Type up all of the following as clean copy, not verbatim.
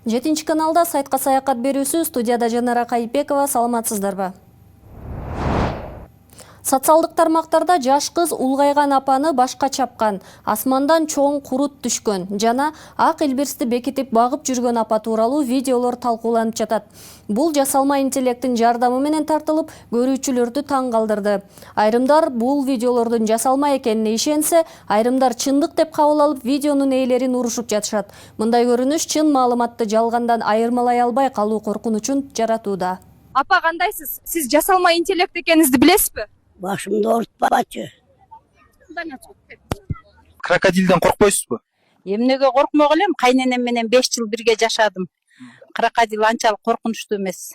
7 каналда сайтка саякат берүүсү, студияда Жанара Кайыпбекова, саламатсыздарбы? Социалдык тармактарда жаш кыз улгайган апаны башка чапкан, асмандан чоң курут түшкөн жана ак элбирсти бекитип багып жүргөн апа тууралуу видеолор талкууланып жатат. Бул жасалма интеллекттин жардамы менен тартылып, көрүүчүлөрдү таң калтырды. Айрымдар бул видеолордун жасалма экенине ишенсе, айрымдар чындык деп кабыл алып, видеонун ээлерин урушуп жатышат. Мындай көрүнүш чын маалыматты жалгандан айырмалай албай калуу коркунучун жаратууда. Апа, кандайсыз? Сиз жасалма интеллект экениңизди билесизби? Башымды ортпачы. Крокодилден коркпойсузбу? Эмнеге коркмок элем? Кайненем менен 5 жыл бирге жашадым. Крокодил анчалык коркунучтуу эмес.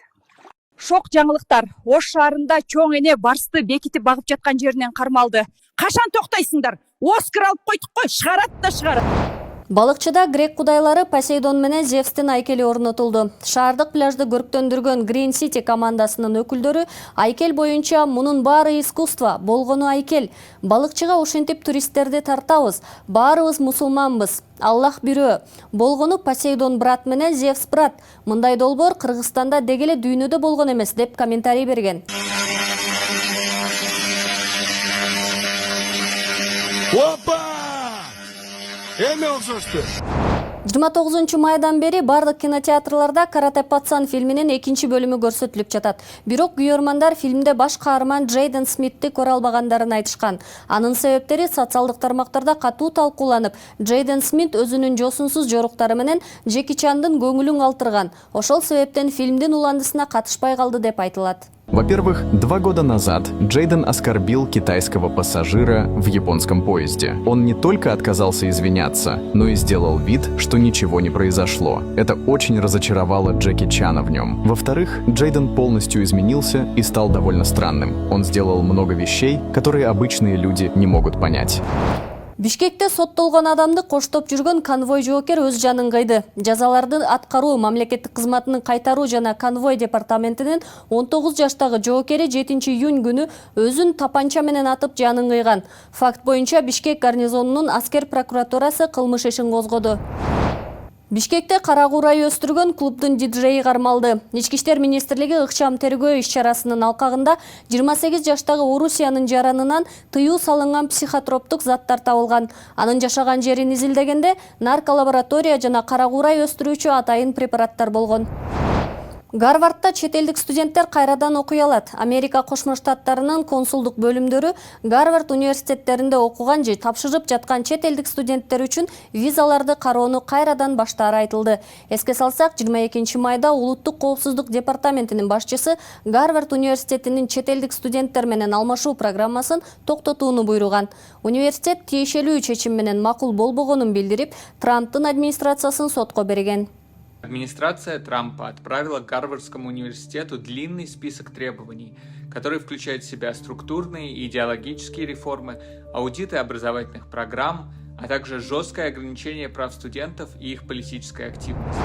Шок жаңылыктар. Ош шаарында чоң эне барсты бекитип багып жаткан жеринен кармалды. Качан токтойсуңдар? Оскар алып койдук го, чыгарат да чыгарат. Балыкчыда грек кудайлары Посейдон менен Зевстин айкели орнотулду. Шаардык пляжды көрктөндүргөн Green City командасынын өкүлдөрү айкел боюнча мунун баары искусство, болгону айкел. Балыкчыга ушинтип туристтерди тартабыз. Баарыбыз мусулманбыз. Аллах бирөө. Болгону Посейдон брат менен Зевс брат. Мындай долбоор Кыргызстанда дегеле дүйнөдө болгон эмес деп комментарий берген. Опа! Эме окшошту. 29 майдан бери бардык кинотеатрларда Карате Пацан фильминин 2 бөлүмү көрсөтүлүп жатат. Бирок күйөрмандар фильмде баш каарман Джейден Смитти көрө албагандарын айтышкан. Анын себептери социалдык тармактарда катуу талкууланып, Джейден Смит өзүнүн жосунсуз жоруктары менен Джеки Чандын көңүлүн калтырган. Ошол себептен фильмдин уландысына катышпай калды деп айтылат. Во-первых, 2 года назад Джейден оскорбил китайского пассажира в японском поезде. Он не только отказался извиняться, но и сделал вид, что ничего не произошло. Это очень разочаровало Джеки Чана в нем. Во-вторых, Джейден полностью изменился и стал довольно странным. Он сделал много вещей, которые обычные люди не могут понять. Бишкекте соттолгон адамды коштоп жүргөн конвой жоокер өз жанын кыйды. Жазаларды аткаруу мамлекеттик кызматынын кайтаруу жана конвой департаментинин 19 жаштагы жоокери 7 июнь күнү өзүн тапанча менен атып жанын кыйган. Факт боюнча Бишкек гарнизонунун аскер прокуратурасы кылмыш ишин козгоду. Бишкекте кара курай өстүргөн клубдун диджеи кармалды. Ички иштер министрлиги ыкчам тергөө иш-чарасынын алкагында 28 жаштагы Орусиянын жаранынан тыюу салынган психотроптук заттар табылган. Анын жашаган жерин изилдегенде нарколаборатория жана кара курай өстүрүүчү атайын препараттар болгон. Гарвардта чет элдик студенттер кайрадан окуй алат. Америка Кошмо Штаттарынын консулдук бөлүмдөрү Гарвард университеттеринде окуган же тапшырып жаткан чет элдик студенттер үчүн визаларды кароону кайрадан баштаары айтылды. Эске салсак, 22 майда Улуттук коопсуздук департаментинин башчысы Гарвард университетинин чет элдик студенттер менен алмашуу программасын токтотууну буйруган. Университет тиешелүү чечим менен макул болбогонун билдирип, Трамптын администрациясын сотко берген. Администрация Трампа отправила Гарвардскому университету длинный список требований, который включает в себя структурные и идеологические реформы, аудиты образовательных программ, а также жесткое ограничение прав студентов и их политической активности.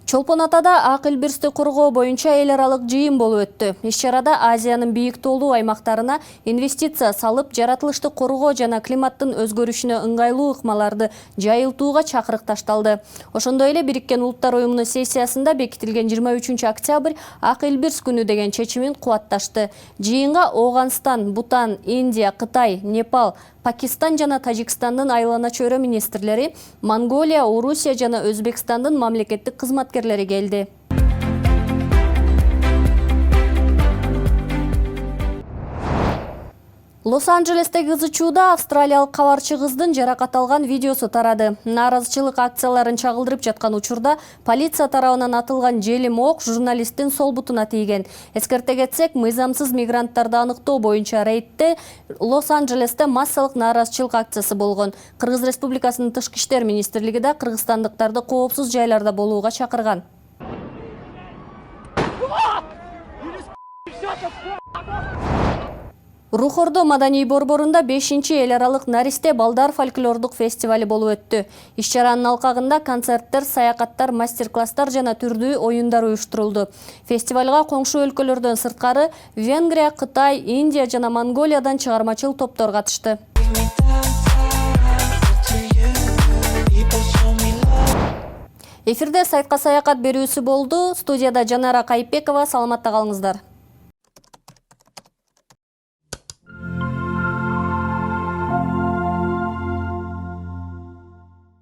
Чолпон Атада ак элбирсти коргоо боюнча эл аралык жыйын болуп өттү. Иш-чарада Азиянын бийик тоолуу аймактарына инвестиция салып, жаратылышты коргоо жана климаттын өзгөрүшүнө ыңгайлуу ыкмаларды жайылтууга чакырык ташталды. Ошондой эле Бириккен Улуттар уюмунун сессиясында бекитилген 23 октябрь ак элбирс күнү деген чечимин кубатташты. Жыйынга Оогандстан, Бутан, Индия, Кытай, Непал, Пакистан жана Тажикстандын айлана чөйрө министрлери, Монголия, Орусия жана Өзбекстандын мамлекеттик кызматкерлери келди. Лос-Анджелестеги ызычууда австралиялык кабарчы кыздын жаракат алган видеосу тарады. Нааразычылык акцияларын чагылдырып жаткан учурда полиция тарабынан атылган желим ок журналисттин сол бутуна тийген. Эскерте кетсек, мыйзамсыз мигранттарды аныктоо боюнча рейдте Лос-Анджелесте массалык нааразычылык акциясы болгон. Кыргыз Республикасынын тышкы иштер министрлиги да кыргызстандыктарды коопсуз жайларда болууга чакырган. Рухордо маданий борборунда 5-чи эл аралык наристе балдар фольклордук фестивали болуп өттү. Иш-чаранын алкагында концерттер, саякаттар, мастер-класстар жана түрдүү оюндар уюштурулду. Фестивалга коңшу өлкөлөрдөн сырткары Венгрия, Кытай, Индия жана Монголиядан чыгармачыл топтор катышты. Эфирде сайтка саякат берүүсү болду. Студияда Жанара Кайыпбекова. Саламатта калыңыздар.